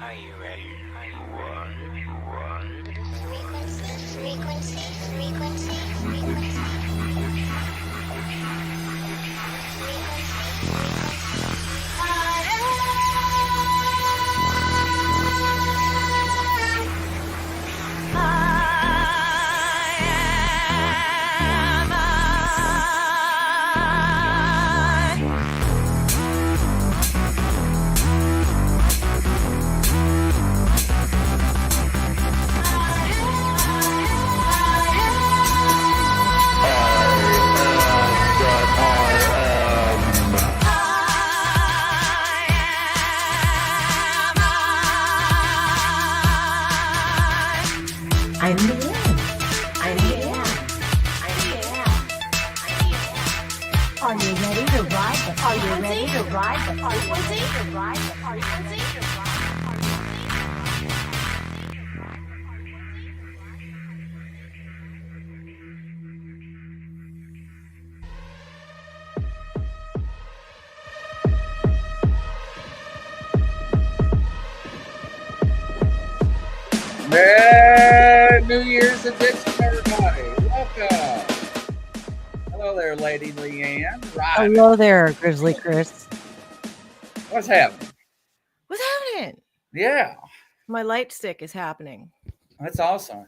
Are you ready? Run. I'm Liane. Are you ready to ride the frequency? Merry New Year's edition, everybody. Welcome. Hello there, Lady Liane. Right. Hello there, Grizzly Chris. What's happening? What's happening? Yeah, My light stick is happening. that's awesome.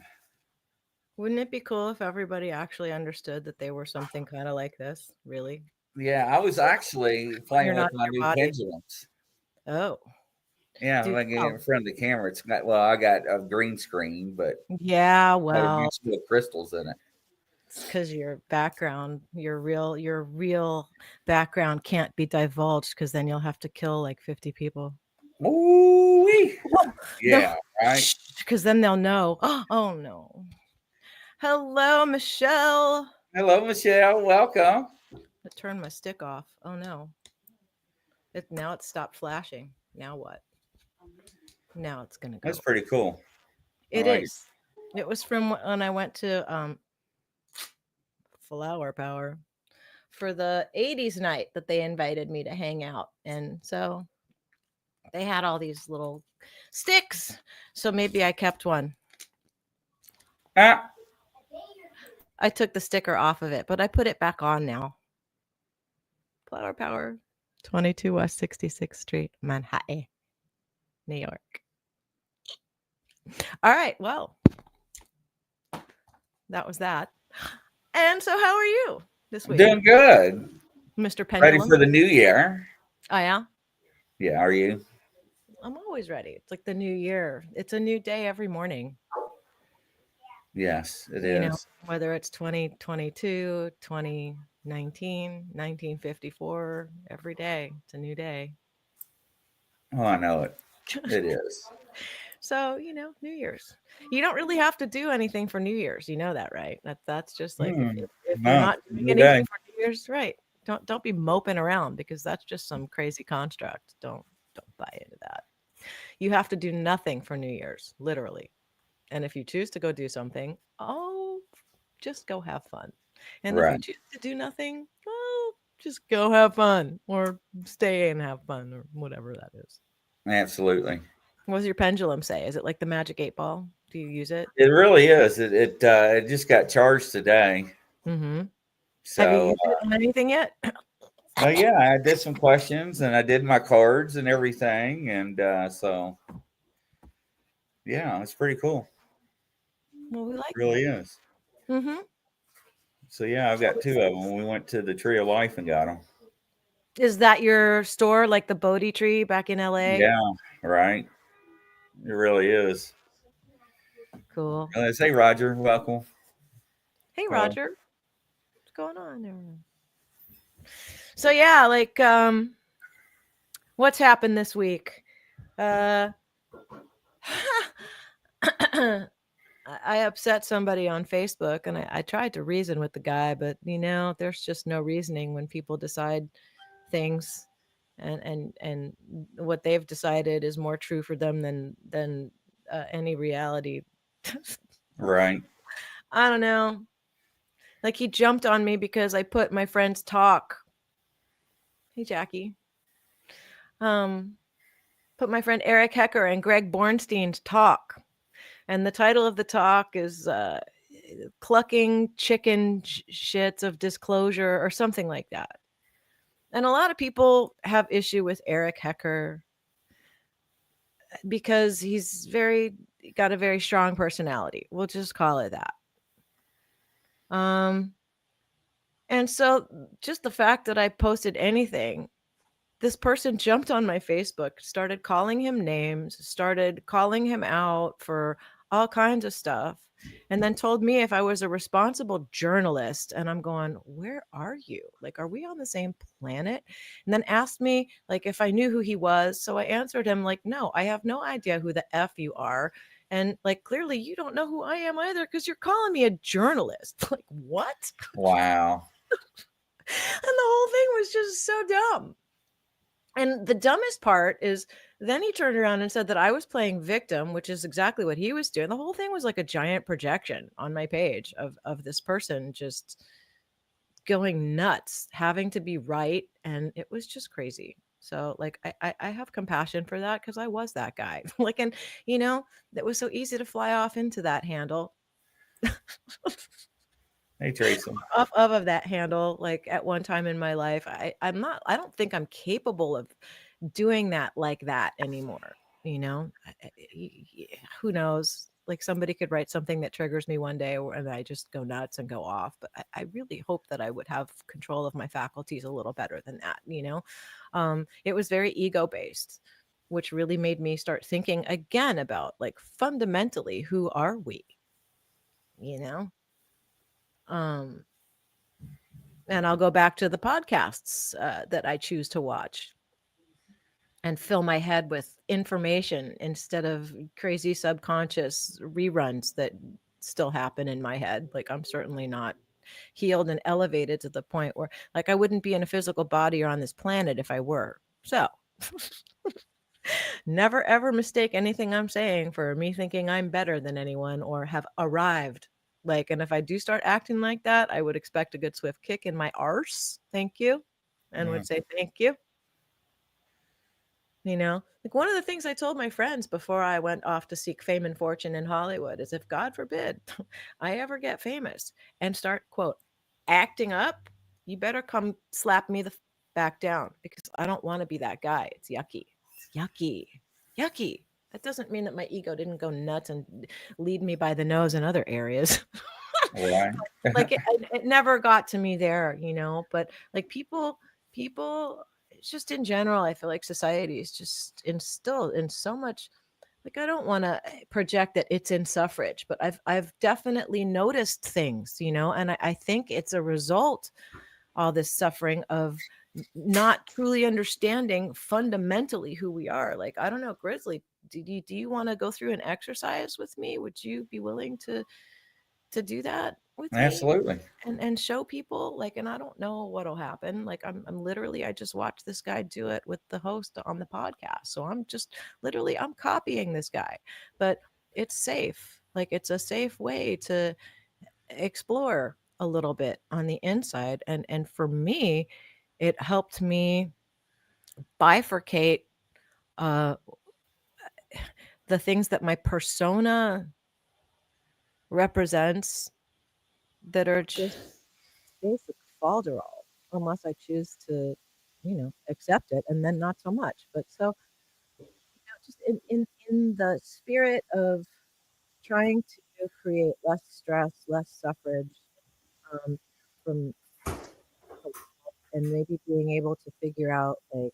Wouldn't it be cool if everybody actually understood that they were something kind of like this? Really? Yeah, I was actually playing You're with not my your new body. pendulums. Oh. Yeah, Do I'm getting tell. in front of the camera. It's got, well, I got a green screen, but Yeah, there's well, still crystals in it. it's because your background, your real background can't be divulged because then you'll have to kill like 50 people. Ooh-wee. Yeah, right. Because then they'll know. Oh no. Hello, Michelle. Hello, Michelle. Welcome. I turned my stick off. Oh no. Now it stopped flashing. Now what? Now it's gonna go. That's pretty cool. It like is. It was from when I went to Flower Power for the 80s night that they invited me to hang out. And so they had all these little sticks. So maybe I kept one. Ah, I took the sticker off of it, but I put it back on now. Flower Power, 22 West 66th Street, Manhattan, New York. All right. Well, that was that. And so how are you this week? doing good. Mr. Pendulum? Ready for the new year. Oh, yeah? Yeah, are you? I'm always ready. It's like the new year. It's a new day every morning. Yes, it You is. know, whether it's 2022, 2019, 1954, every day. It's a new day. Oh, I know it. It is. So, New Year's. You don't really have to do anything for New Year's. You know that, right? That's just like if you're No, not doing new anything day. for New Year's, right? Don't be moping around because that's just some crazy construct. Don't buy into that. You have to do nothing for New Year's, literally. And if you choose to go do something, just go have fun. And if you Right. choose to do nothing, just go have fun or stay and have fun or whatever that is. Absolutely. What does your pendulum say? Is it like the magic 8-ball? Do you use it? It really is. It just got charged today. Mm-hmm. Have you So, used it on anything yet? yeah, I did some questions and I did my cards and everything. And so, yeah, it's pretty cool. Well, we like It really is. it. Mm-hmm. So, yeah, I've got two of them. We went to the Tree of Life and got them. Is that your store, like the Bodhi tree back in LA? Yeah, right. It really is. Cool. Hey, Roger. Welcome. Hey, Hello. Roger. What's going on there? So yeah, like what's happened this week? I upset somebody on Facebook and I tried to reason with the guy, but there's just no reasoning when people decide things and what they've decided is more true for them than any reality. Right. I don't know. Like he jumped on me because I put my friends talk. Hey, Jackie. put my friend Eric Hecker and Greg Bornstein's talk. And the title of the talk is Clucking Chicken Shits of Disclosure or something like that. And a lot of people have issue with Eric Hecker because he's got a very strong personality. We'll just call it that. Um, and so just the fact that I posted anything, this person jumped on my Facebook, started calling him names, started calling him out for all kinds of stuff, and then told me if I was a responsible journalist. And I'm going, where are you? Like, are we on the same planet? And then asked me, like, if I knew who he was. So I answered him, like, no, I have no idea who the F you are. And like, clearly you don't know who I am either because you're calling me a journalist. Like, what? Wow. And the whole thing was just so dumb. And the dumbest part is then he turned around and said that I was playing victim, which is exactly what he was doing. The whole thing was like a giant projection on my page of this person just going nuts, having to be right. And it was just crazy. So like I have compassion for that because I was that guy. Like, and that was so easy to fly off into that handle. Hey, Tracy. Off of that handle, like at one time in my life. I don't think I'm capable of doing that like that anymore. Who knows? Like somebody could write something that triggers me one day and I just go nuts and go off. But I really hope that I would have control of my faculties a little better than that. It was very ego based, which really made me start thinking again about like fundamentally, who are we? You know? Um, and I'll go back to the podcasts that I choose to watch and fill my head with information instead of crazy subconscious reruns that still happen in my head. Like I'm certainly not healed and elevated to the point where like I wouldn't be in a physical body or on this planet if I were. So never ever mistake anything I'm saying for me thinking I'm better than anyone or have arrived. Like, and if I do start acting like that, I would expect a good swift kick in my arse. Thank you. And would Mm. say thank you. Like one of the things I told my friends before I went off to seek fame and fortune in Hollywood is if God forbid I ever get famous and start, quote, acting up, you better come slap me the back down because I don't want to be that guy. It's yucky. It's yucky. Yucky. That doesn't mean that my ego didn't go nuts and lead me by the nose in other areas. Right. Like it never got to me there, but like people it's just in general, I feel like society is just instilled in so much. Like I don't want to project that it's in suffrage, but I've definitely noticed things, and I think it's a result, all this suffering of not truly understanding fundamentally who we are. Like I don't know, Grizzly, do you want to go through an exercise with me? Would you be willing to do that with me Absolutely. and show people, like, and I don't know what'll happen. Like I'm literally, I just watched this guy do it with the host on the podcast, so I'm just literally I'm copying this guy, but it's safe. Like it's a safe way to explore a little bit on the inside, and for me it helped me bifurcate uh the things that my persona represents that are just basic falderall, unless I choose to, accept it, and then not so much. But so, just in the spirit of trying to create less stress, less suffrage, from and maybe being able to figure out like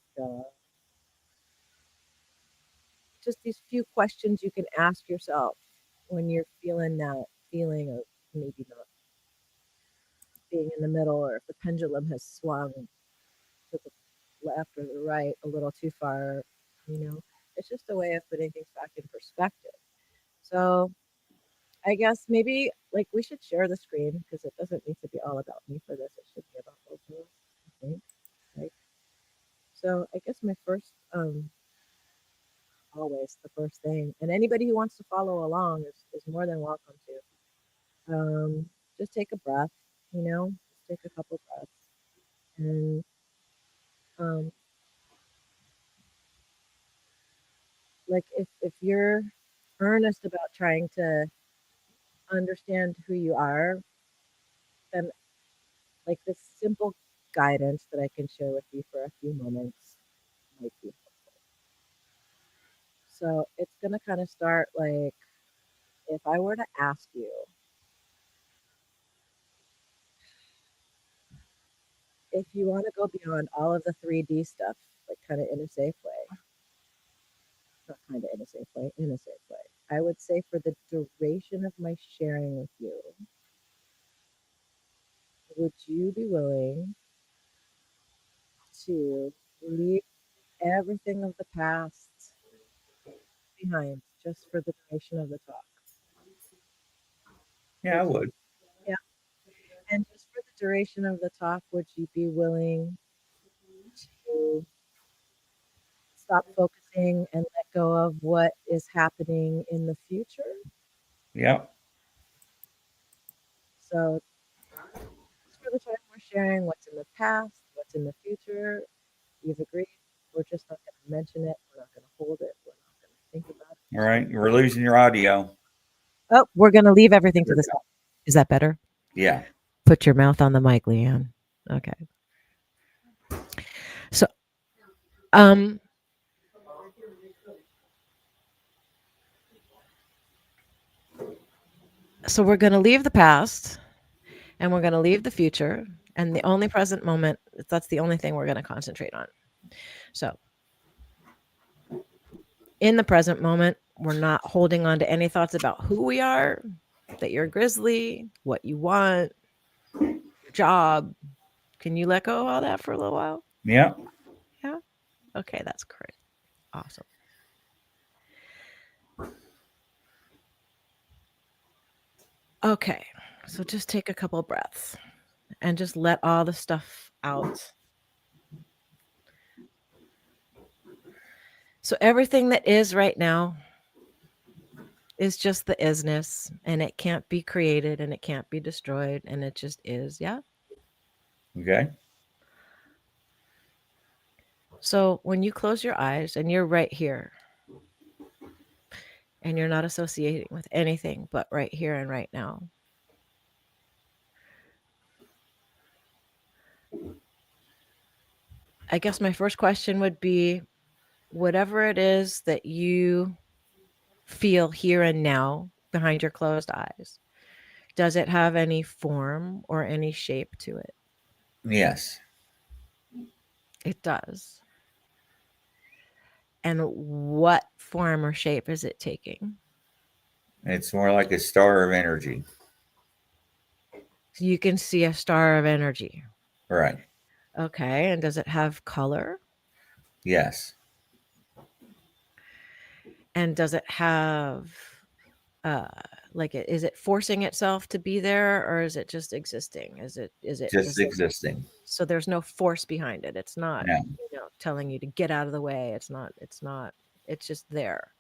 just these few questions you can ask yourself when you're feeling that feeling of maybe not being in the middle, or if the pendulum has swung to the left or the right a little too far, you know. It's just a way of putting things back in perspective. So I guess maybe like we should share the screen because it doesn't need to be all about me for this. It should be about both of us, I think. Right. So I guess my first always the first thing. And anybody who wants to follow along is more than welcome to. Just take a breath, just take a couple breaths. And um, like if you're earnest about trying to understand who you are, then like this simple guidance that I can share with you for a few moments might be helpful. So it's going to kind of start like if I were to ask you if you want to go beyond all of the 3D stuff, like kind of in a safe way, not kind of in a safe way, in a safe way, I would say for the duration of my sharing with you, would you be willing to leave everything of the past behind just for the duration of the talk? Yeah, I Would you, would. yeah. And just for the duration of the talk, would you be willing to stop focusing and let go of what is happening in the future? Yep. So, just for the time we're sharing what's in the past, what's in the future, you've agreed. We're just not going to mention it. We're not going to hold it. We're not going to think about it. All right. We're losing your audio. Oh, we're going to leave everything to There we the go. side. Is that better? Yeah. Put your mouth on the mic, Liane. Okay. So, um, so we're going to leave the past and we're going to leave the future, and the only present moment, that's the only thing we're going to concentrate on. So, in the present moment, we're not holding on to any thoughts about who we are, that you're grizzly, what you want, your job. Can you let go of all that for a little while? Yep. Yeah. Okay, that's great. Awesome. Okay. So just take a couple of breaths and just let all the stuff out. So everything that is right now is just the isness, and it can't be created and it can't be destroyed, and it just is. Yeah. Okay. So when you close your eyes and you're right here and you're not associating with anything but right here and right now, I guess my first question would be whatever it is that you feel here and now behind your closed eyes, does it have any form or any shape to it? Yes. It does. And what form or shape is it taking? It's more like a star of energy. So you can see a star of energy. Right. Okay. And does it have color? Yes. And does it have uh is it forcing itself to be there, or is it just existing? Just Is there, existing. so there's no force behind it. It's not, No. telling you to get out of the way. It's just there.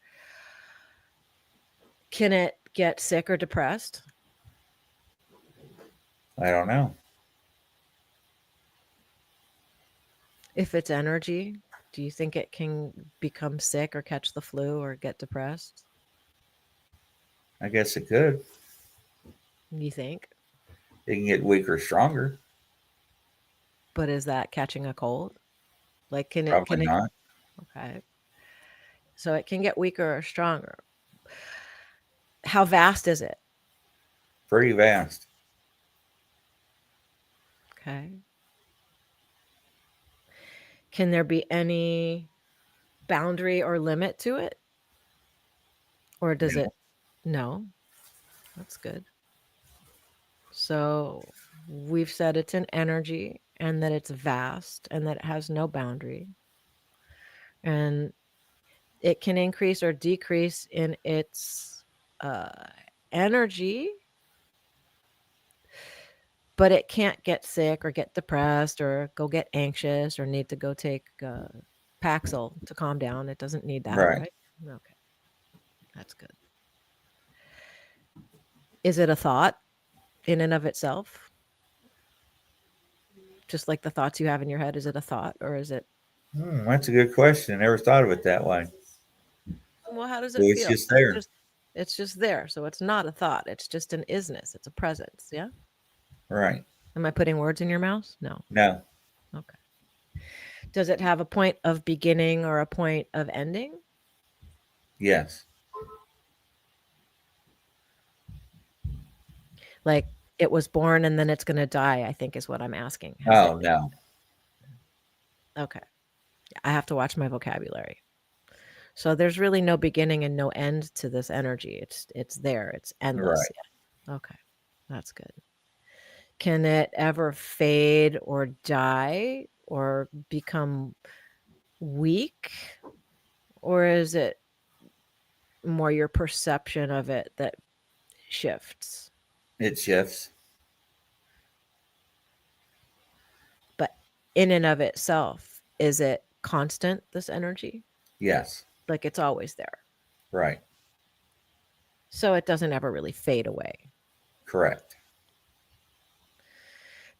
Can it get sick or depressed? I don't know. If it's energy, do you think it can become sick or catch the flu or get depressed? I guess it could. You think? It can get weaker, stronger. But is that catching a cold? Like Probably can it not. okay. So it can get weaker or stronger. How vast is it? Pretty vast. Okay. Can there be any boundary or limit to it? Or does No. it? No. That's good. So we've said it's an energy and that it's vast and that it has no boundary. And it can increase or decrease in its uh, energy, but it can't get sick or get depressed or go get anxious or need to go take Paxil to calm down. It doesn't need that, Right. right? Okay, that's good. Is it a thought in and of itself? Just like the thoughts you have in your head, is it a thought or is it? That's a good question. Never thought of it that way. Well, how does So it it's feel? just there. It's just there. So it's not a thought. It's just an isness. It's a presence. Yeah. Right. Am I putting words in your mouth? No. No. Okay. Does it have a point of beginning or a point of ending? Yes. Like it was born and then it's going to die, I think is what I'm asking. Has it? Oh, no. Okay. I have to watch my vocabulary. So there's really no beginning and no end to this energy. It's there. It's endless. Right. Yeah. Okay. That's good. Can it ever fade or die or become weak? Or is it more your perception of it that shifts? It shifts. But in and of itself, is it constant, this energy? Yes. Like it's always there. Right. So it doesn't ever really fade away. Correct.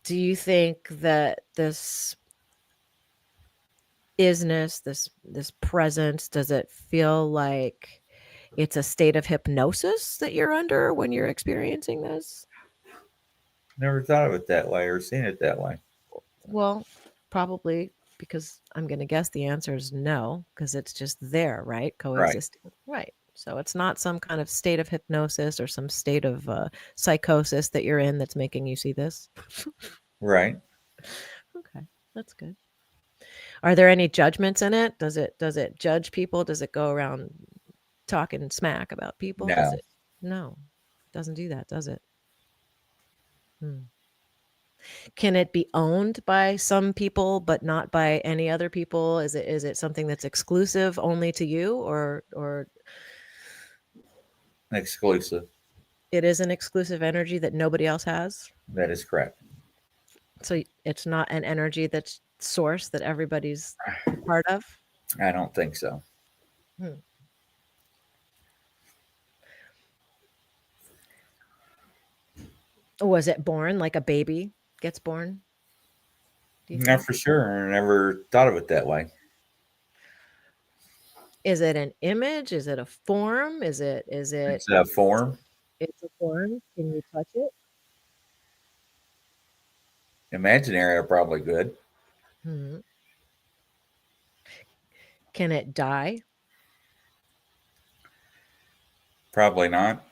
Do you think that this isness, this presence, does it feel like it's a state of hypnosis that you're under when you're experiencing this? Never thought of it that way or seen it that way. Well, probably because I'm going to guess the answer is no, because it's just there, right? Right. Coexisting. Right. So it's not some kind of state of hypnosis or some state of psychosis that you're in that's making you see this. Right. Okay, that's good. Are there any judgments in it? Does it judge people? Does it go around talking smack about people? Does No. it? No, it doesn't do that, does it? Hmm. Can it be owned by some people but not by any other people? Is it something that's exclusive only to you, or Exclusive. it is an exclusive energy that nobody else has? That is correct. So it's not an energy that's source that everybody's a part of? I don't think so. Hmm. Was it born like a baby gets born? Do you Not think? for sure. I never thought of it that way. Is it an image? Is it a form? It's a form. It's a form? Can you touch it? Imaginary are probably good. Hmm. Can it die? Probably not.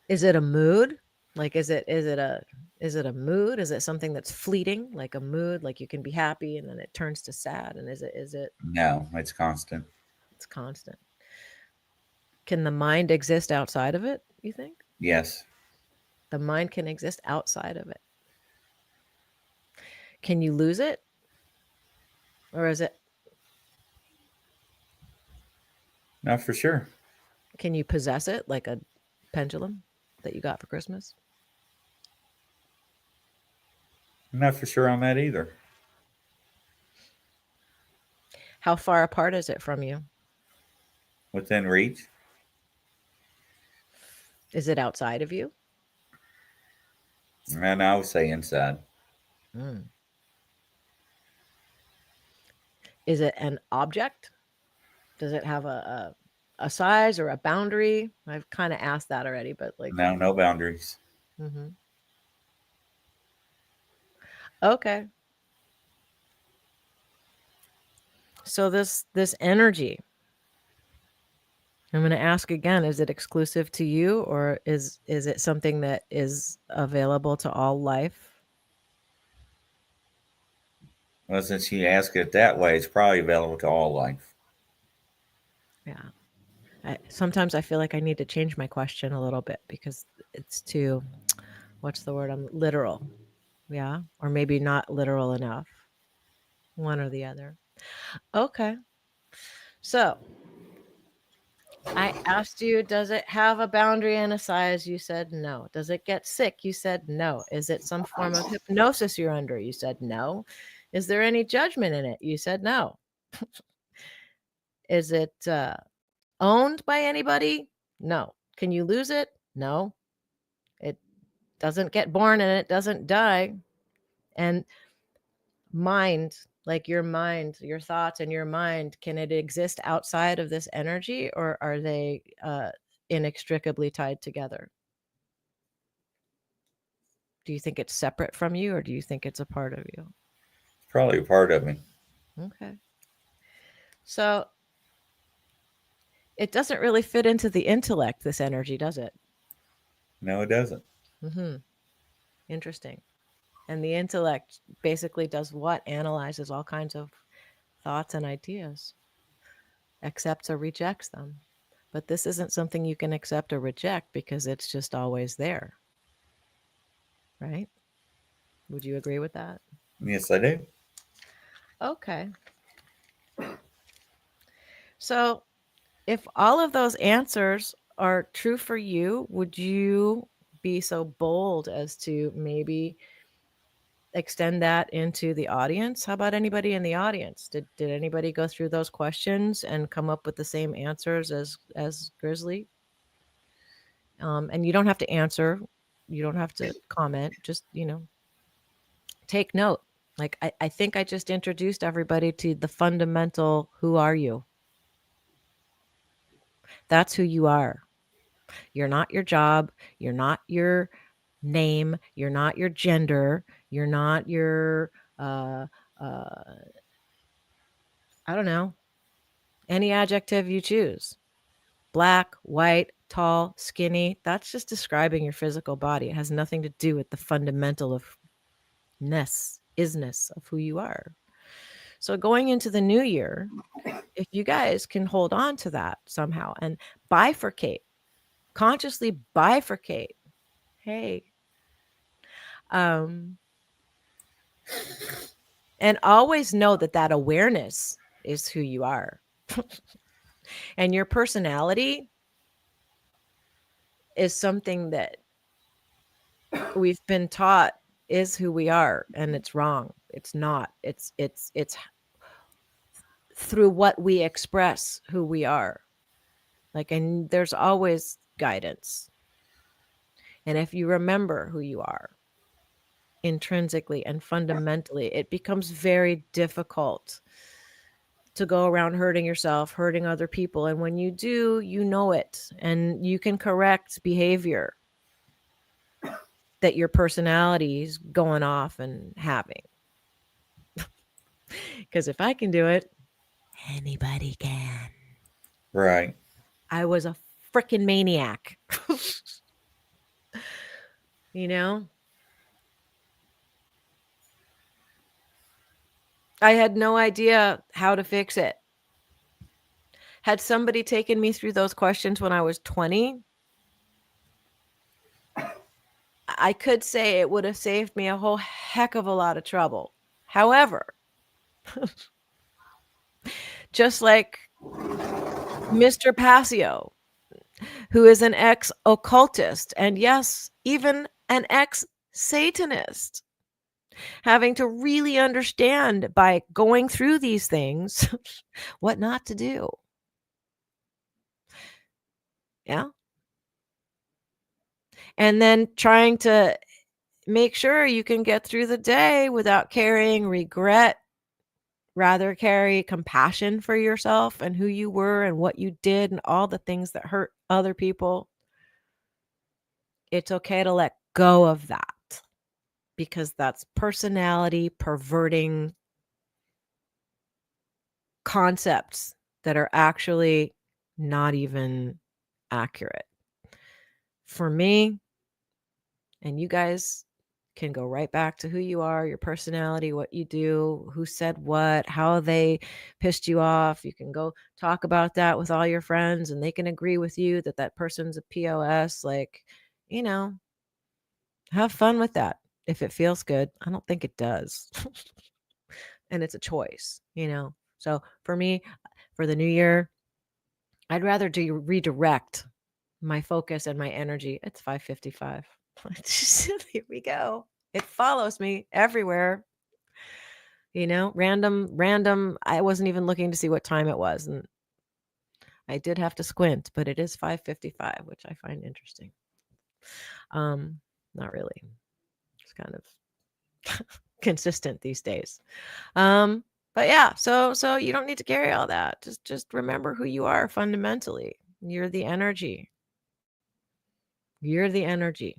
Is it a mood? Like is it a mood? Is it something that's fleeting, like a mood, like you can be happy and then it turns to sad? And is it No, it's constant. it's constant? Can the mind exist outside of it, you think? Yes. The mind can exist outside of it. Can you lose it? Or is it Not for sure. can you possess it like a pendulum that you got for Christmas? Not for sure on that either. How far apart is it from you? Within reach. Is it outside of you? And I would say inside. Mm. Is it an object? Does it have a size or a boundary? I've kind of asked that already, but like, No, no boundaries. mhm. Okay. So this energy, I'm going to ask again, is it exclusive to you or is it something that is available to all life? Well, since you ask it that way, it's probably available to all life. Yeah. Sometimes I feel like I need to change my question a little bit because it's too, what's the word? I'm literal. Yeah. Or maybe not literal enough. One or the other. Okay. So I asked you, does it have a boundary and a size? You said no. Does it get sick? You said no. Is it some form of hypnosis you're under? You said no. Is there any judgment in it? You said no. Is it owned by anybody? No. Can you lose it? No. It doesn't get born and it doesn't die. And mind Like your mind, your thoughts and your mind, can it exist outside of this energy, or are they inextricably tied together? Do you think it's separate from you, or do you think it's a part of you? Probably a part of me. Okay. So it doesn't really fit into the intellect, this energy, does it? No, it doesn't. Mm-hmm. Interesting. And the intellect basically does what? Analyzes all kinds of thoughts and ideas, accepts or rejects them. But this isn't something you can accept or reject because it's just always there, right? Would you agree with that? Yes, I do. Okay. So, if all of those answers are true for you, would you be so bold as to maybe extend that into the audience? How about anybody in the audience? Did anybody go through those questions and come up with the same answers as Grizzly? And you don't have to answer, you don't have to comment, just take note. Like I think I just introduced everybody to the fundamental who are you? That's who you are. You're not your job, you're not your name, you're not your gender, you're not your uh I don't know, any adjective you choose. Black, white, tall, skinny, that's just describing your physical body. It has nothing to do with the fundamental of isness of who you are. So going into the new year, if you guys can hold on to that somehow and bifurcate, consciously bifurcate, hey, um, and always know that that awareness is who you are. And your personality is something that we've been taught is who we are, and it's wrong. It's not. It's through what we express who we are. Like, and there's always guidance. And if you remember who you are intrinsically and fundamentally, it becomes very difficult to go around hurting yourself, hurting other people. And when you do, you know it, and you can correct behavior that your personality is going off and having. Because if I can do it, anybody can. Right. I was a freaking maniac. you know? I had no idea how to fix it. Had somebody taken me through those questions when I was 20, I could say it would have saved me a whole heck of a lot of trouble. However, just like Mr. Passio, who is an ex occultist, and yes, even an ex Satanist, having to really understand by going through these things what not to do. Yeah. And then trying to make sure you can get through the day without carrying regret, rather carry compassion for yourself and who you were and what you did and all the things that hurt other people. It's okay to let go of that because that's personality perverting concepts that are actually not even accurate. For me, and you guys can go right back to who you are, your personality, what you do, who said what, how they pissed you off. You can go talk about that with all your friends and they can agree with you that that person's a POS. Like, you know, have fun with that. If it feels good, I don't think it does. And it's a choice, So for me, for the new year, I'd rather redirect my focus and my energy. It's 5:55. Here we go. It follows me everywhere. Random. I wasn't even looking to see what time it was, and I did have to squint, but it is 5:55, which I find interesting. Not really. It's kind of consistent these days. But yeah, so you don't need to carry all that. Just remember who you are fundamentally. You're the energy. You're the energy.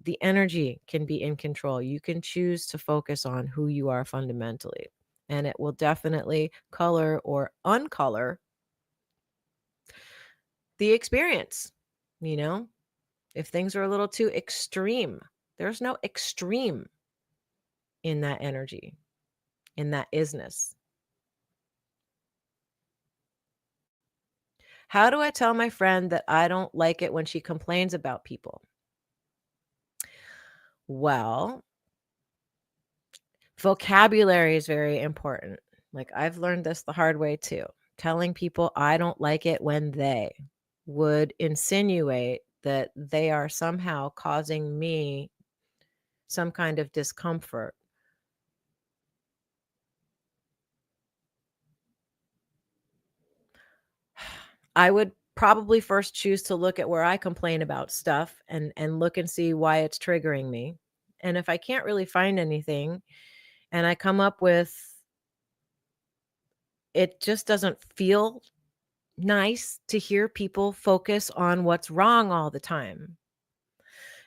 The energy can be in control. You can choose to focus on who you are fundamentally, and it will definitely color or uncolor the experience. You know, if things are a little too extreme, there's no extreme in that energy, in that isness. How do I tell my friend that I don't like it when she complains about people? Well, vocabulary is very important. Like, I've learned this the hard way too. Telling people I don't like it when they would insinuate that they are somehow causing me some kind of discomfort. I would probably first choose to look at where I complain about stuff and look and see why it's triggering me. And if I can't really find anything and I come up with it just doesn't feel nice to hear people focus on what's wrong all the time.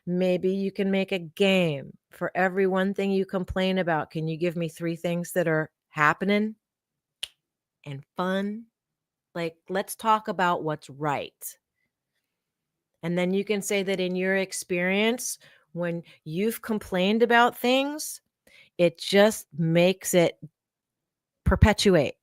Maybe you can make a game. For every one thing you complain about, can you give me 3 things that are happening and fun? Like, let's talk about what's right. And then you can say that in your experience, when you've complained about things, it just makes it perpetuate.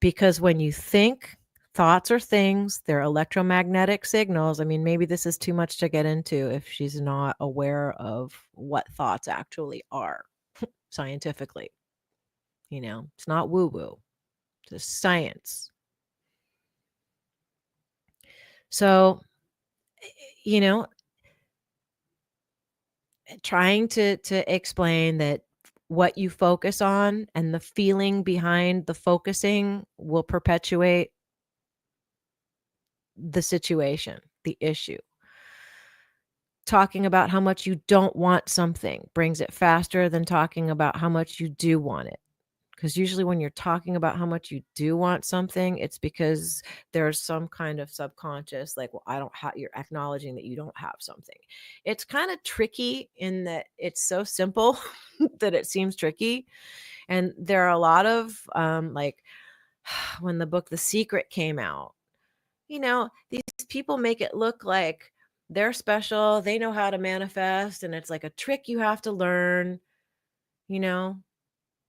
Because when you think, thoughts are things, they're electromagnetic signals. I mean, maybe this is too much to get into if she's not aware of what thoughts actually are scientifically. You know, it's not woo woo, it's science. So, you know, trying to explain that what you focus on and the feeling behind the focusing will perpetuate the situation, the issue. Talking about how much you don't want something brings it faster than talking about how much you do want it. Because usually when you're talking about how much you do want something, it's because there's some kind of subconscious, like, well, I don't have, you're acknowledging that you don't have something. It's kind of tricky in that it's so simple that it seems tricky. And there are a lot of, like, when the book The Secret came out, you know, these people make it look like they're special, they know how to manifest, and it's like a trick you have to learn, you know?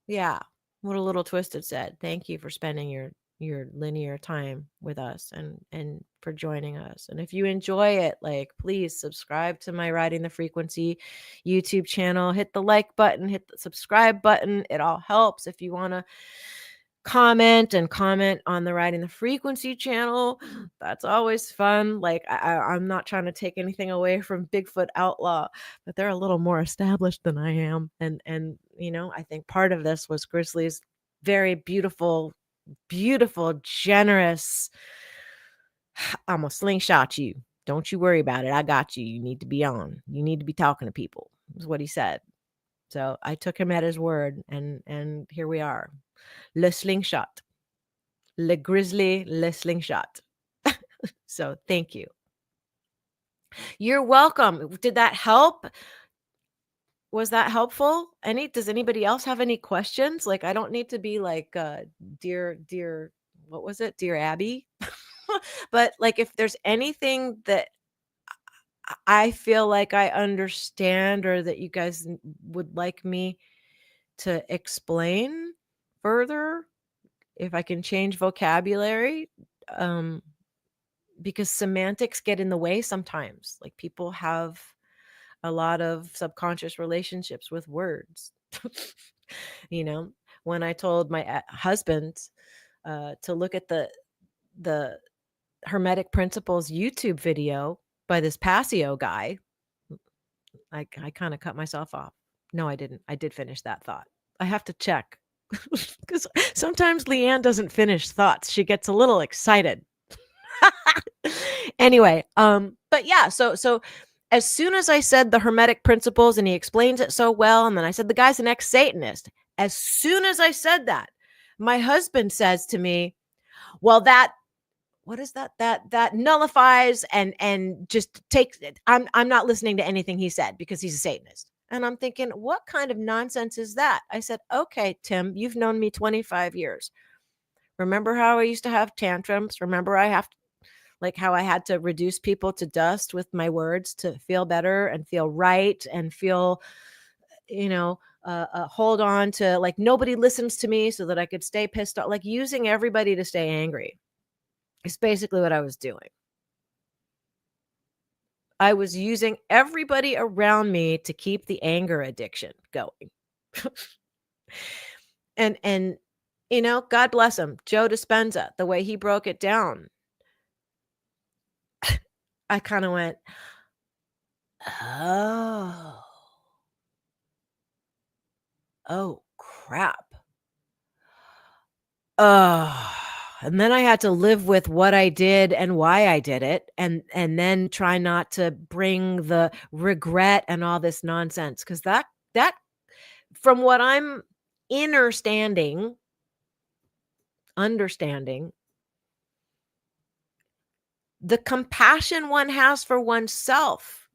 Yeah. What a little twisted said. Thank you for spending your linear time with us and for joining us. And if you enjoy it, like, please subscribe to my Riding the Frequency YouTube channel. Hit the like button, hit the subscribe button. It all helps. If you want to comment on the Riding the Frequency channel, that's always fun. Like, I'm not trying to take anything away from Bigfoot Outlaw, but they're a little more established than I am. And you know, I think part of this was Grizzly's very beautiful, generous, I'm gonna slingshot you. Don't you worry about it. I got you. You need to be on. You need to be talking to people, is what he said. So I took him at his word, and here we are. Le slingshot. Le grizzly, le slingshot. So thank you. You're welcome. Did that help? Was that helpful? Does anybody else have any questions? Like, I don't need to be like, dear, what was it? Dear Abby. But like, if there's anything that I feel like I understand or that you guys would like me to explain further, if I can change vocabulary, because semantics get in the way sometimes. Like, people have a lot of subconscious relationships with words. You know, when I told my husband to look at the Hermetic Principles YouTube video by this Passio guy, I kind of cut myself off. No, I didn't. I did finish that thought. I have to check because sometimes Liane doesn't finish thoughts. She gets a little excited. Anyway, but yeah, so as soon as I said the Hermetic Principles and he explains it so well, and then I said the guy's an ex-Satanist, As soon as I said that, my husband says to me, well, that, what is that? That nullifies and just takes it. I'm not listening to anything he said because he's a Satanist. And I'm thinking, what kind of nonsense is that? I said, okay, Tim, you've known me 25 years. Remember how I used to have tantrums? Remember I have to, like how I had to reduce people to dust with my words to feel better and feel right and feel, hold on to, like, nobody listens to me so that I could stay pissed off, like using everybody to stay angry. It's basically what I was doing. I was using everybody around me to keep the anger addiction going. and God bless him, Joe Dispenza, the way he broke it down. I kind of went, oh, crap. And then I had to live with what I did and why I did it, and then try not to bring the regret and all this nonsense, because that from what I'm understanding, the compassion one has for oneself,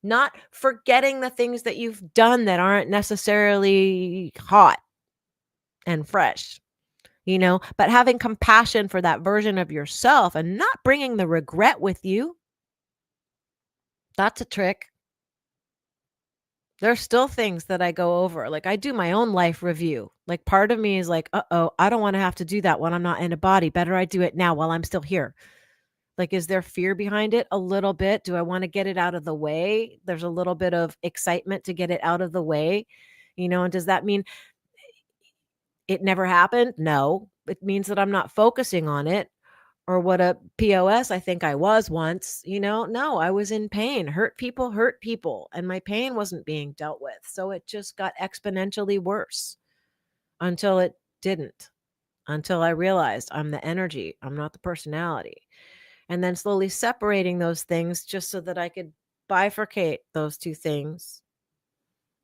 not forgetting the things that you've done that aren't necessarily hot and fresh, but having compassion for that version of yourself and not bringing the regret with you. That's a trick. There's still things that I go over. Like, I do my own life review. Like, part of me is like, I don't want to have to do that when I'm not in a body. Better I do it now while I'm still here. Like, is there fear behind it? A little bit. Do I want to get it out of the way? There's a little bit of excitement to get it out of the way, and does that mean it never happened? No, it means that I'm not focusing on it. Or what a POS I think I was once, no, I was in pain. Hurt people, and my pain wasn't being dealt with. So it just got exponentially worse until it didn't, until I realized I'm the energy, I'm not the personality. And then slowly separating those things just so that I could bifurcate those two things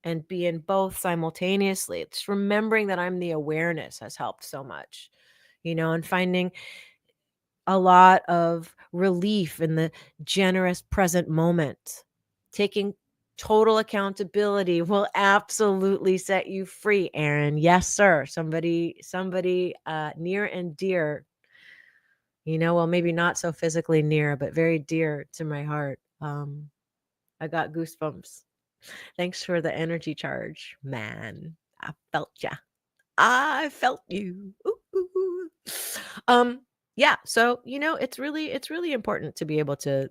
and be in both simultaneously. It's remembering that I'm the awareness has helped so much, and finding a lot of relief in the generous present moment. Taking total accountability will absolutely set you free, Aaron. Yes, sir. Somebody near and dear, well, maybe not so physically near, but very dear to my heart. I got goosebumps. Thanks for the energy charge, man. I felt ya. I felt you. Ooh, ooh, ooh. Yeah, so it's really important to be able to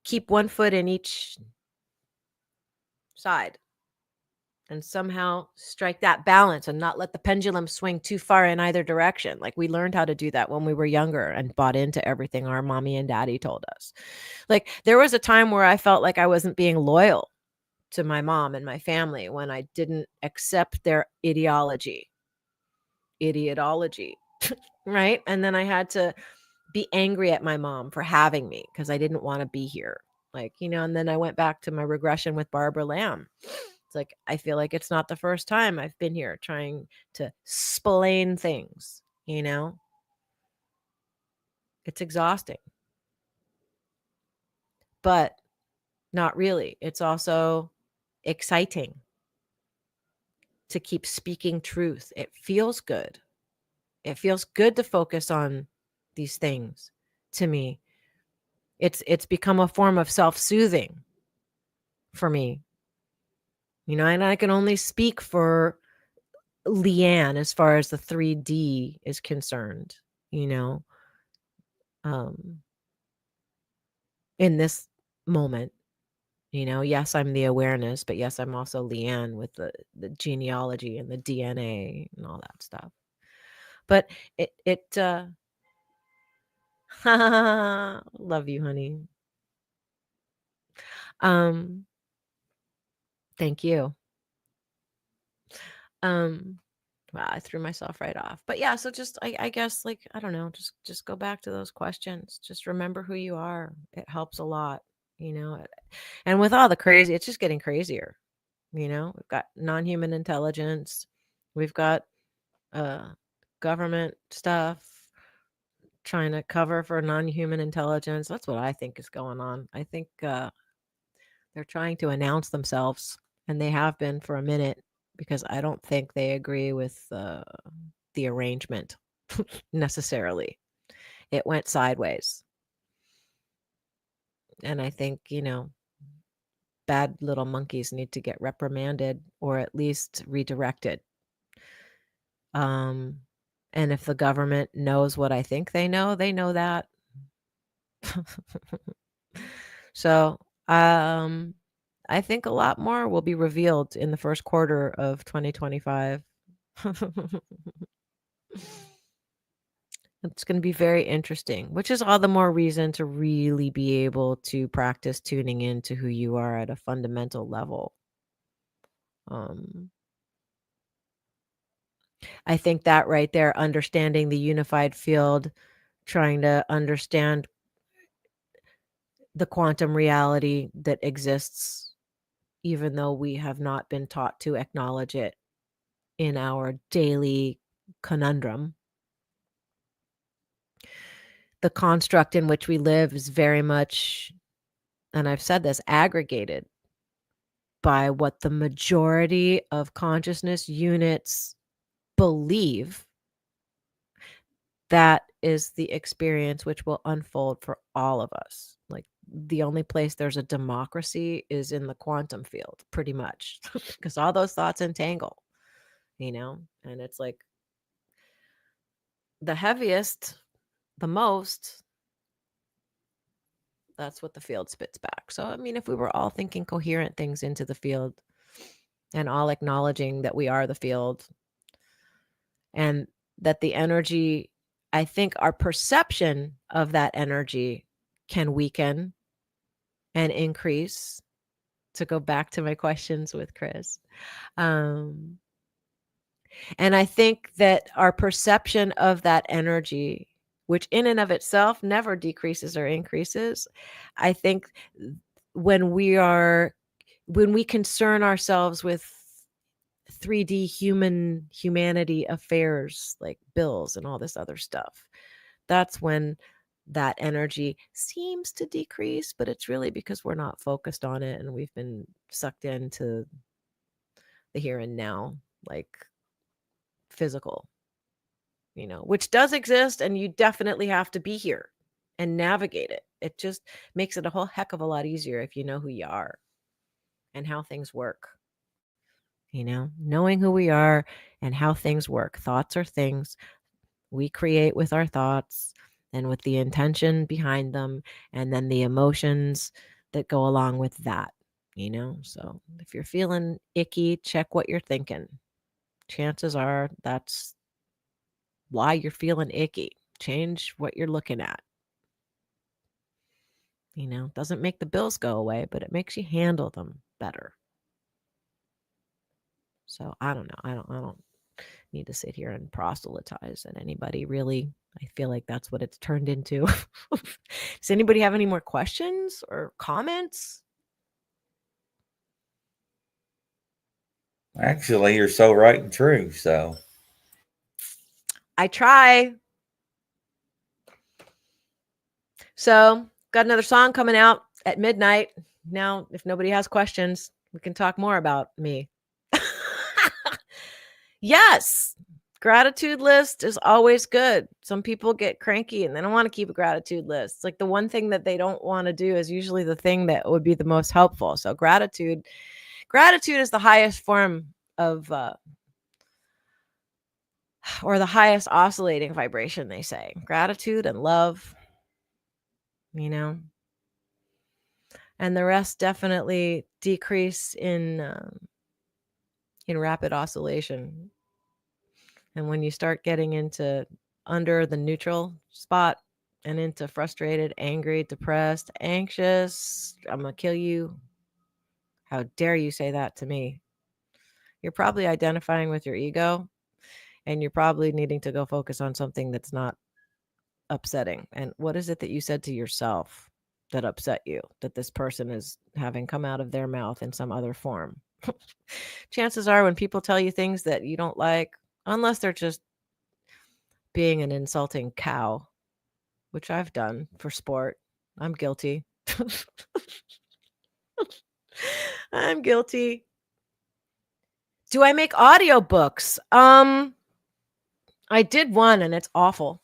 keep one foot in each side and somehow strike that balance and not let the pendulum swing too far in either direction. Like, we learned how to do that when we were younger and bought into everything our mommy and daddy told us. Like, there was a time where I felt like I wasn't being loyal to my mom and my family when I didn't accept their idiotology, right? And then I had to be angry at my mom for having me because I didn't want to be here. Like, and then I went back to my regression with Barbara Lamb. It's like, I feel like it's not the first time I've been here trying to explain things, It's exhausting. But not really. It's also exciting to keep speaking truth. It feels good. It feels good to focus on these things to me. It's become a form of self-soothing for me. And I can only speak for Liane as far as the 3D is concerned, um, in this moment. Yes, I'm the awareness, but yes, I'm also Liane with the genealogy and the DNA and all that stuff. But it love you, honey. Thank you. Wow, I threw myself right off. But yeah, so just I guess, like, I don't know, just go back to those questions. Just remember who you are. It helps a lot, And with all the crazy, it's just getting crazier. We've got non-human intelligence. We've got uh, government stuff trying to cover for non-human intelligence. That's what I think is going on. I think they're trying to announce themselves, and they have been for a minute because I don't think they agree with the arrangement necessarily. It went sideways. And I think, bad little monkeys need to get reprimanded or at least redirected. Um, and if the government knows what I think they know that. So, I think a lot more will be revealed in the first quarter of 2025. It's going to be very interesting, which is all the more reason to really be able to practice tuning into who you are at a fundamental level. Um, I think that right there, understanding the unified field, trying to understand the quantum reality that exists, even though we have not been taught to acknowledge it in our daily conundrum. The construct in which we live is very much, and I've said this, aggregated by what the majority of consciousness units believe. That is the experience which will unfold for all of us. Like, the only place there's a democracy is in the quantum field, pretty much, because all those thoughts entangle, and it's like the heaviest, the most, that's what the field spits back. So, I mean, if we were all thinking coherent things into the field and all acknowledging that we are the field and that the energy, I think our perception of that energy can weaken and increase, to go back to my questions with Chris. Um, and I think that our perception of that energy, which in and of itself never decreases or increases, I think when we concern ourselves with 3D humanity affairs like bills and all this other stuff, that's when that energy seems to decrease, but it's really because we're not focused on it and we've been sucked into the here and now, like physical, which does exist, and you definitely have to be here and navigate it. It just makes it a whole heck of a lot easier if you know who you are and how things work. Knowing who we are and how things work. Thoughts are things we create with our thoughts and with the intention behind them, and then the emotions that go along with that. So if you're feeling icky, check what you're thinking. Chances are that's why you're feeling icky. Change what you're looking at. Doesn't make the bills go away, but it makes you handle them better. So I don't know. I don't need to sit here and proselytize at anybody, really. I feel like that's what it's turned into. Does anybody have any more questions or comments? Actually, you're so right and true. So I try. So, got another song coming out at midnight. Now, if nobody has questions, we can talk more about me. Yes, gratitude list is always good. Some people get cranky and they don't want to keep a gratitude list. It's like the one thing that they don't want to do is usually the thing that would be the most helpful. So gratitude is the highest form of or the highest oscillating vibration, they say. Gratitude and love, and the rest definitely decrease in rapid oscillation. And when you start getting into under the neutral spot and into frustrated, angry, depressed, anxious, I'm going to kill you. How dare you say that to me? You're probably identifying with your ego, and you're probably needing to go focus on something that's not upsetting. And what is it that you said to yourself that upset you, that this person is having come out of their mouth in some other form? Chances are when people tell you things that you don't like, unless they're just being an insulting cow, which I've done for sport, I'm guilty. I'm guilty. Do I make audiobooks? I did one and it's awful.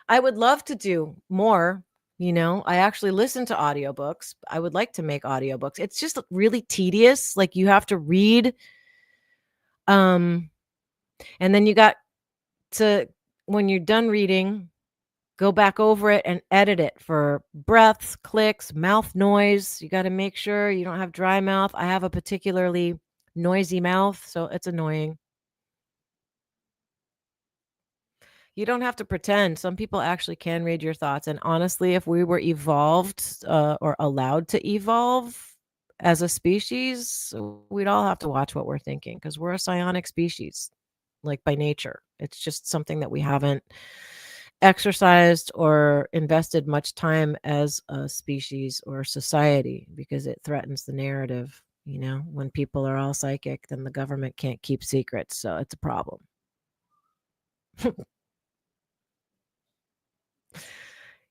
I would love to do more. I actually listen to audiobooks. I would like to make audiobooks. It's just really tedious. Like you have to read. And then you got to, when you're done reading, go back over it and edit it for breaths, clicks, mouth noise. You got to make sure you don't have dry mouth. I have a particularly noisy mouth, so it's annoying. You don't have to pretend. Some people actually can read your thoughts. And honestly, if we were evolved or allowed to evolve as a species, we'd all have to watch what we're thinking because we're a psionic species, like by nature. It's just something that we haven't exercised or invested much time as a species or society because it threatens the narrative. When people are all psychic, then the government can't keep secrets. So it's a problem.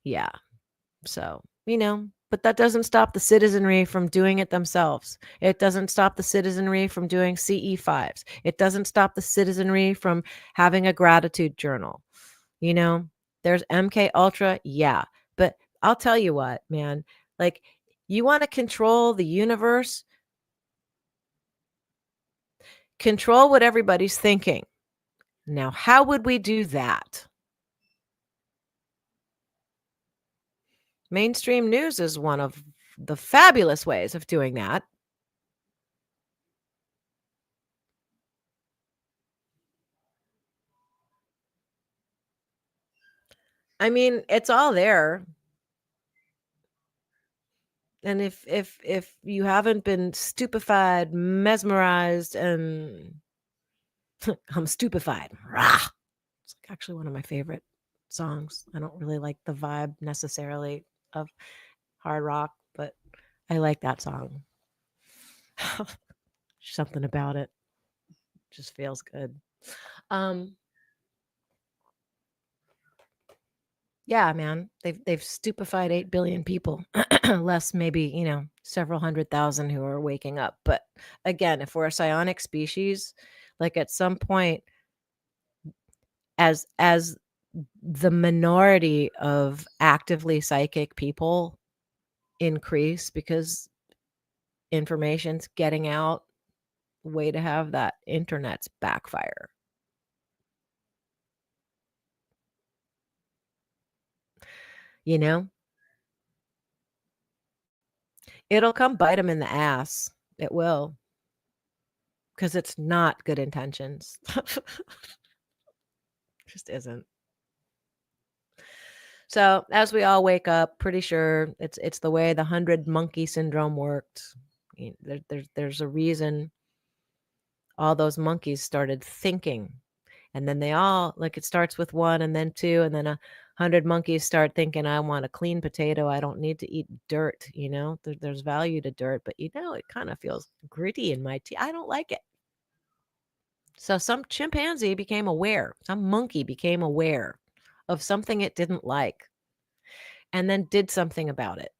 Yeah. So, but that doesn't stop the citizenry from doing it themselves. It doesn't stop the citizenry from doing CE5s. It doesn't stop the citizenry from having a gratitude journal. There's MK Ultra. Yeah. But I'll tell you what, man, like you want to control the universe, control what everybody's thinking. Now, how would we do that? Mainstream news is one of the fabulous ways of doing that. I mean, it's all there. And if you haven't been stupefied, mesmerized, and I'm stupefied. Rah! It's actually one of my favorite songs. I don't really like the vibe necessarily of hard rock, but I like that song. Something about it just feels good. Yeah, man. They've stupefied 8 billion people. Less maybe, several 100,000 who are waking up. But again, if we're a psionic species, like at some point as the minority of actively psychic people increase because information's getting out, way to have that internet's backfire. It'll come bite them in the ass. It will. Because it's not good intentions. Just isn't. So as we all wake up, pretty sure it's the way the 100 monkey syndrome worked. There's a reason all those monkeys started thinking, and then they all, like, it starts with 1 and then 2 and then 100 monkeys start thinking, I want a clean potato. I don't need to eat dirt. There's value to dirt, but it kind of feels gritty in my teeth. I don't like it. So some chimpanzee became aware, some monkey became aware of something it didn't like and then did something about it.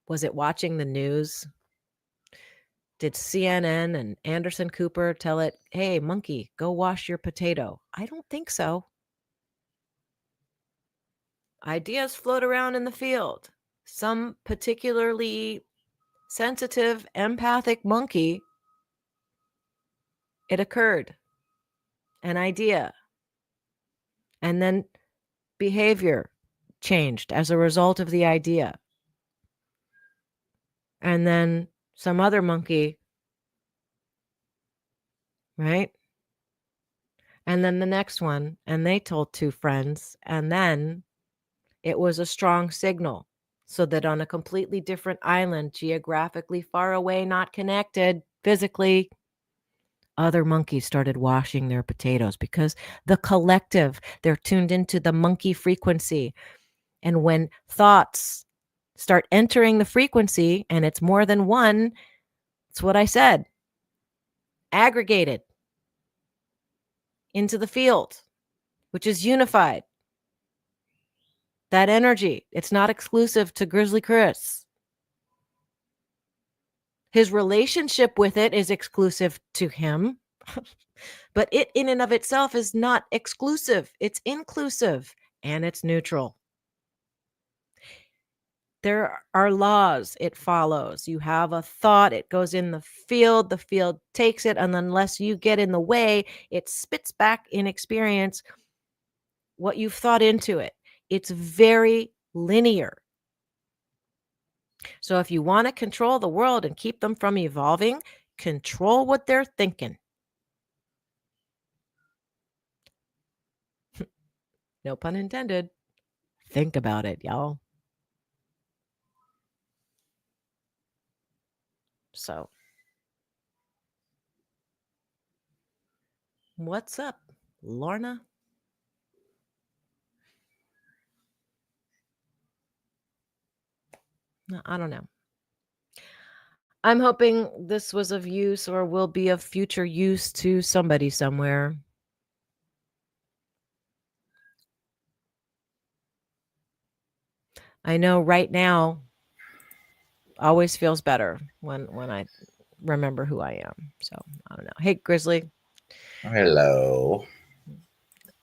Was it watching the news? Did CNN and Anderson Cooper tell it, hey, monkey, go wash your potato? I don't think so. Ideas float around in the field. Some particularly sensitive, empathic monkey, it occurred. An idea. And then behavior changed as a result of the idea. And then some other monkey, right? And then the next one, and they told 2 friends, and then it was a strong signal so that on a completely different island, geographically far away, not connected physically, other monkeys started washing their potatoes because the collective, they're tuned into the monkey frequency. And when thoughts start entering the frequency and it's more than one, It's what I said. Aggregated into the field, which is unified. That energy, it's not exclusive to Grizzly Chris. His relationship with it is exclusive to him, but it in and of itself is not exclusive. It's inclusive and it's neutral. There are laws it follows. You have a thought, it goes in the field takes it, and unless you get in the way, it spits back in experience what you've thought into it. It's very linear. So if you want to control the world and keep them from evolving, control what they're thinking. No pun intended. Think about it, y'all. So, what's up, Lorna? I don't know. I'm hoping this was of use or will be of future use to somebody somewhere. I know right now always feels better when I remember who I am. So I don't know. Hey, Grizzly. Hello.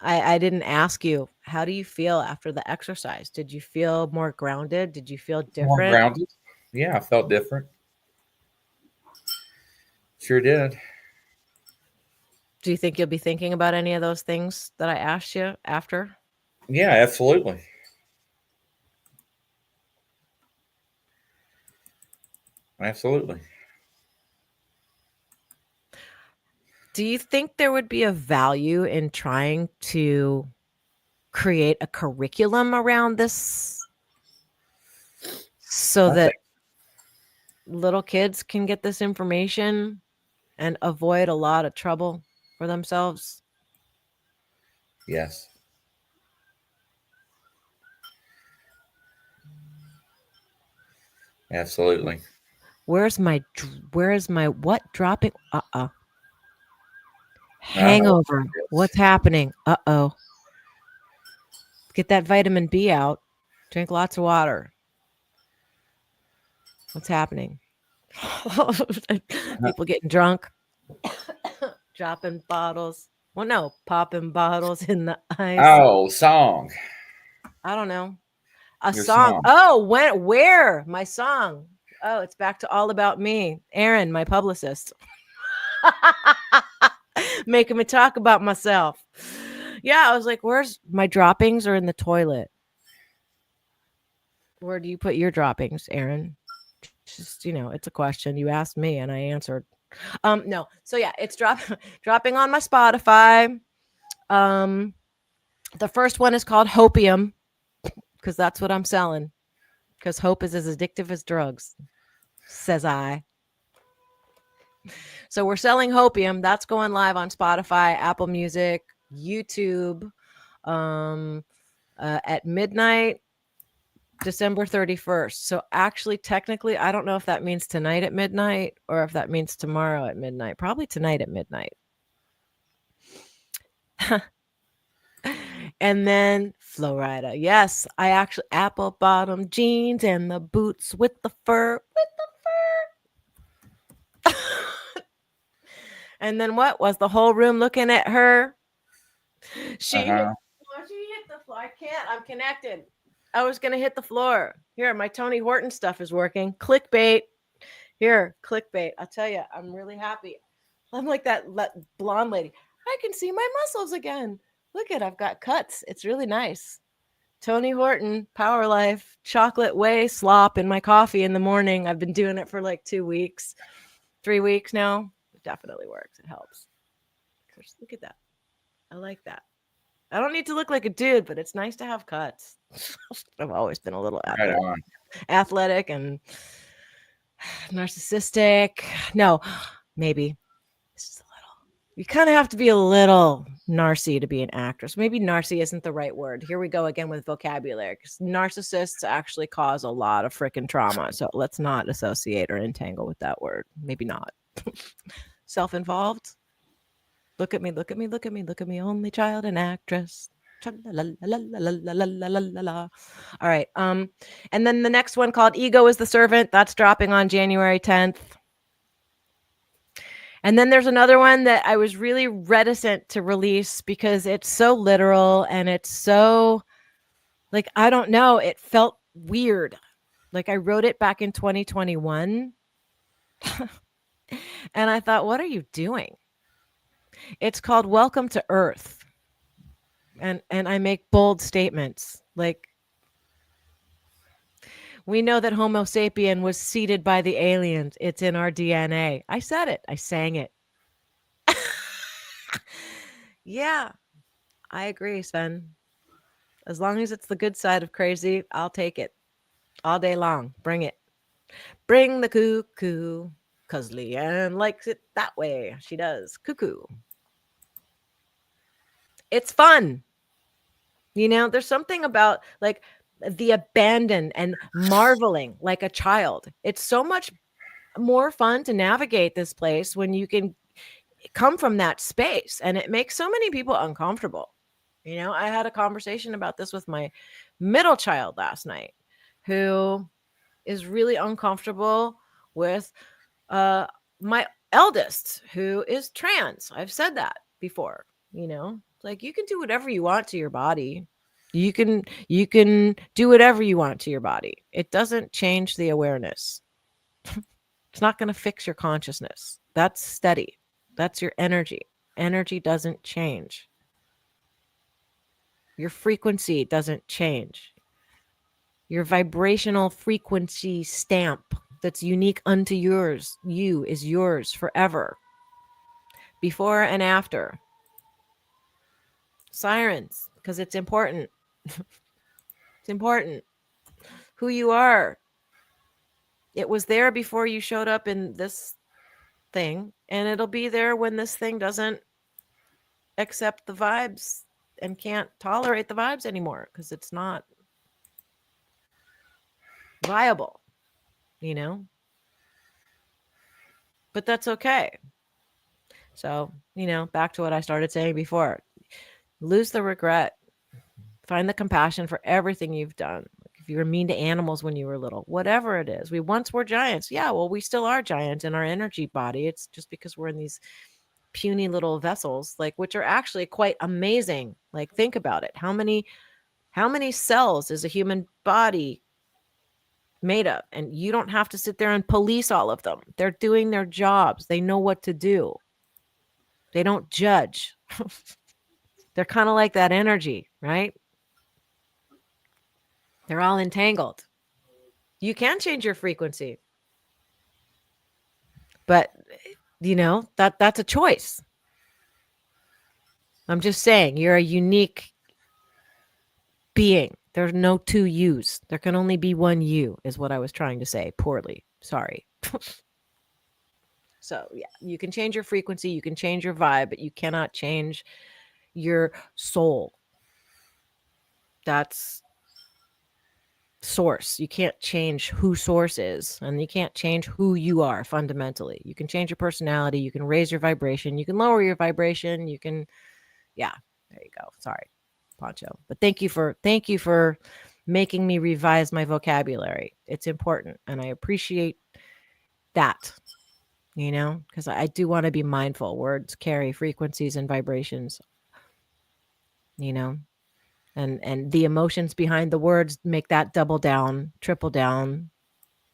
I didn't ask you, how do you feel after the exercise? Did you feel more grounded? Did you feel More different? grounded. Yeah, I felt different. Sure did. Do you think you'll be thinking about any of those things that I asked you after? Yeah, absolutely. Absolutely. Do you think there would be a value in trying to create a curriculum around this so I that think little kids can get this information and avoid a lot of trouble for themselves? yes. Absolutely. Where's my what dropping? I know what Hangover. it is. What's happening? Uh-oh. Get that vitamin B out. Drink lots of water. What's happening? People getting drunk, dropping bottles. Well, no, popping bottles in the ice. Oh, song. I don't know. A Your song. song. Oh, where? My song. Oh, it's back to All About Me. Aaron, my publicist. Making me talk about myself. Yeah, I was like, where's my droppings are in the toilet? Where do you put your droppings, Aaron? Just, it's a question. You asked me and I answered. No. So yeah, it's dropping on my Spotify. The first one is called Hopium because that's what I'm selling. Because hope is as addictive as drugs, says I. So we're selling Hopium. That's going live on Spotify, Apple Music, YouTube, at midnight, December 31st. So actually, technically, I don't know if that means tonight at midnight or if that means tomorrow at midnight. Probably tonight at midnight. And then Florida. Yes, I actually apple bottom jeans and the boots with the fur. And then what was the whole room looking at her? She hit the floor. I can't. I'm connected. I was gonna hit the floor. Here, my Tony Horton stuff is working. Clickbait. Here, clickbait. I'll tell you, I'm really happy. I'm like that blonde lady. I can see my muscles again. Look at, I've got cuts. It's really nice. Tony Horton, Power Life, chocolate whey slop in my coffee in the morning. I've been doing it for like 2 weeks, 3 weeks now. It definitely works. It helps. Just look at that. I like that. I don't need to look like a dude, but it's nice to have cuts. I've always been a little athletic and narcissistic. No, maybe just a little. You kind of have to be a little narcy to be an actress. Maybe narcy isn't the right word. Here we go again with vocabulary. 'Cause narcissists actually cause a lot of freaking trauma. So let's not associate or entangle with that word. Maybe not. Self involved. Look at me, look at me, look at me, look at me, only child and actress. Tra-la-la-la-la-la-la-la-la-la-la. All right. And then the next one called Ego is the Servant. That's dropping on January 10th. And then there's another one that I was really reticent to release because it's so literal and it's so like I don't know, it felt weird. Like I wrote it back in 2021 and I thought, what are you doing? It's called Welcome to Earth. And I make bold statements like we know that Homo sapien was seeded by the aliens. It's in our DNA. I said it. I sang it. Yeah, I agree, Sven. As long as it's the good side of crazy, I'll take it all day long. Bring it. Bring the cuckoo. Cause Liane likes it that way. She does. Cuckoo. It's fun. You know, there's something about like the abandon and marveling like a child. It's so much more fun to navigate this place when you can come from that space. And it makes so many people uncomfortable. You know, I had a conversation about this with my middle child last night who is really uncomfortable with my eldest who is trans. I've said that before, you know. Like you can do whatever you want to your body. You can do whatever you want to your body. It doesn't change the awareness. It's not going to fix your consciousness. That's steady. That's your energy. Energy doesn't change. Your frequency doesn't change. Your vibrational frequency stamp that's unique unto yours, you is yours forever. Before and after. Sirens, because it's important. It's important. Who you are. It was there before you showed up in this thing, and it'll be there when this thing doesn't accept the vibes and can't tolerate the vibes anymore because it's not viable, you know? But that's okay. So, you know, back to what I started saying before lose the regret, find the compassion for everything you've done. Like if you were mean to animals when you were little, whatever it is, we once were giants. Yeah, well, we still are giants in our energy body. It's just because we're in these puny little vessels, like which are actually quite amazing. Like think about it. How many cells is a human body made of? And you don't have to sit there and police all of them. They're doing their jobs. They know what to do. They don't judge. They're kind of like that energy, right? They're all entangled. You can change your frequency. But you know, that's a choice. I'm just saying you're a unique being. There's no two yous. There can only be one you, is what I was trying to say poorly. Sorry. So, yeah, you can change your frequency, you can change your vibe, but you cannot change your soul. That's source. You can't change who source is, and you can't change who you are fundamentally. You can change your personality, you can raise your vibration, you can lower your vibration, you can yeah, there you go. Sorry, Poncho. But thank you for making me revise my vocabulary. It's important and I appreciate that, you know, because I do want to be mindful. Words carry frequencies and vibrations, you know, and the emotions behind the words make that double down, triple down,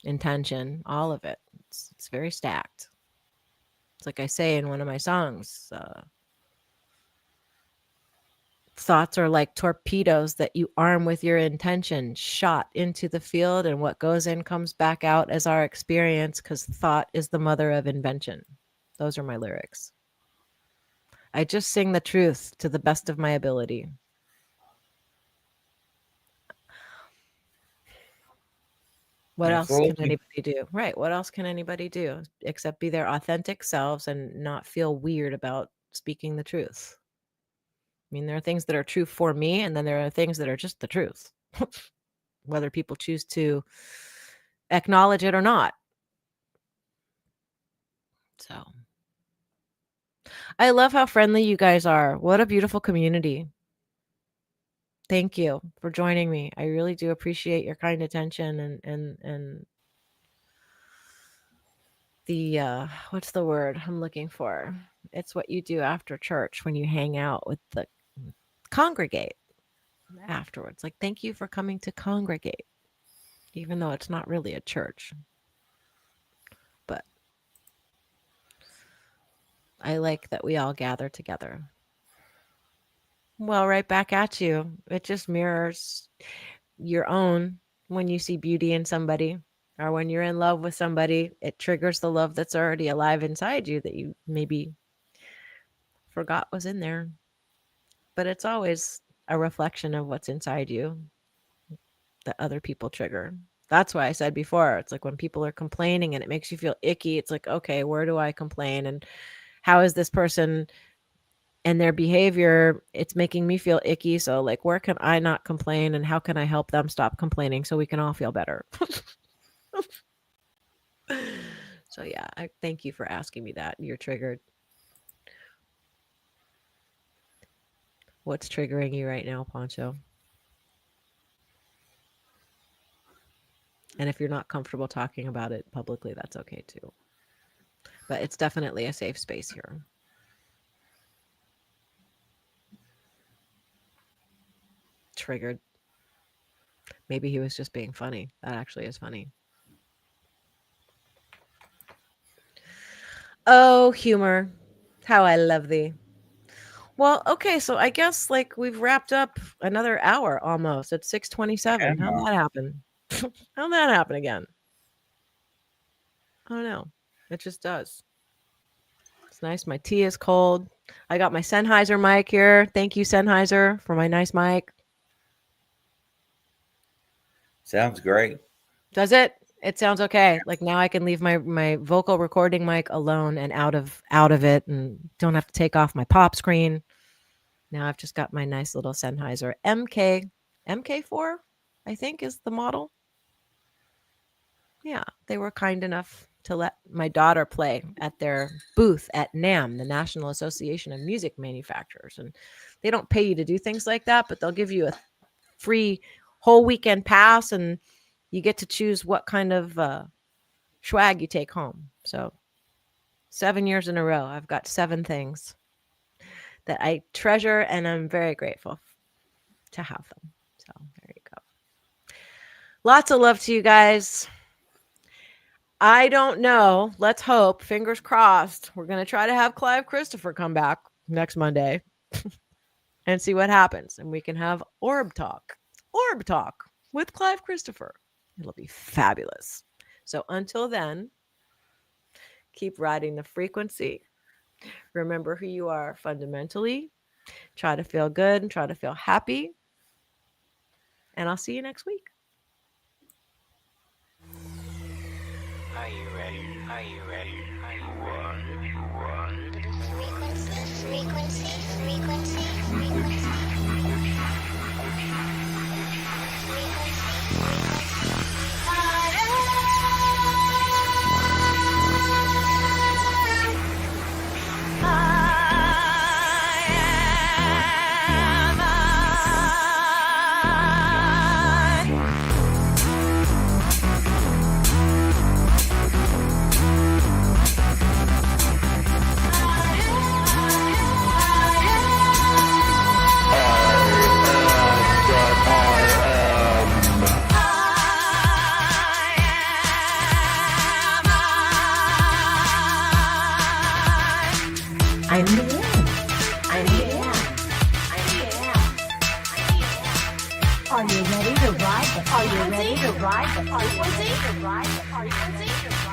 intention, all of it. It's very stacked. It's like I say in one of my songs, thoughts are like torpedoes that you arm with your intention, shot into the field, and what goes in comes back out as our experience because thought is the mother of invention. Those are my lyrics. I just sing the truth to the best of my ability. What else can Absolutely. anybody do? Right. What else can anybody do except be their authentic selves and not feel weird about speaking the truth. I mean, there are things that are true for me, and then there are things that are just the truth, whether people choose to acknowledge it or not. So I love how friendly you guys are. What a beautiful community. Thank you for joining me. I really do appreciate your kind attention and the what's the word I'm looking for? It's what you do after church when you hang out with the congregate afterwards. Like, thank you for coming to congregate, even though it's not really a church. But I like that we all gather together. Well, right back at you. It just mirrors your own when you see beauty in somebody, or when you're in love with somebody. It triggers the love that's already alive inside you that you maybe forgot was in there. But it's always a reflection of what's inside you that other people trigger. That's why I said before, it's like when people are complaining and it makes you feel icky, it's like, okay, where do I complain? And how is this person and their behavior, it's making me feel icky. So like, where can I not complain, and how can I help them stop complaining so we can all feel better? So yeah, I thank you for asking me that. You're triggered. What's triggering you right now, Poncho? And if you're not comfortable talking about it publicly, that's okay too. But it's definitely a safe space here. Triggered. Maybe he was just being funny. That actually is funny. Oh, humor. How I love thee. Well, okay, so I guess like we've wrapped up another hour almost at 6:27. How'd that happen? How'd that happen again? I don't know. It just does. It's nice. My tea is cold. I got my Sennheiser mic here. Thank you, Sennheiser, for my nice mic. Sounds great. Does it? It sounds okay. Like now I can leave my vocal recording mic alone and out of it, and don't have to take off my pop screen. Now I've just got my nice little Sennheiser MK4, I think is the model. Yeah, they were kind enough to let my daughter play at their booth at NAMM, the National Association of Music Manufacturers. And they don't pay you to do things like that, but they'll give you a free whole weekend pass, and you get to choose what kind of swag you take home. So 7 years in a row, I've got 7 things that I treasure, and I'm very grateful to have them. So there you go. Lots of love to you guys. I don't know. Let's hope. Fingers crossed. We're going to try to have Clive Christopher come back next Monday and see what happens. And we can have Orb Talk with Clive Christopher. It'll be fabulous. So until then, keep riding the frequency. Remember who you are fundamentally. Try to feel good and try to feel happy. And I'll see you next week. Are you ready? Are you ready? Are you ready? Frequency. Are you ready to ride the frequency?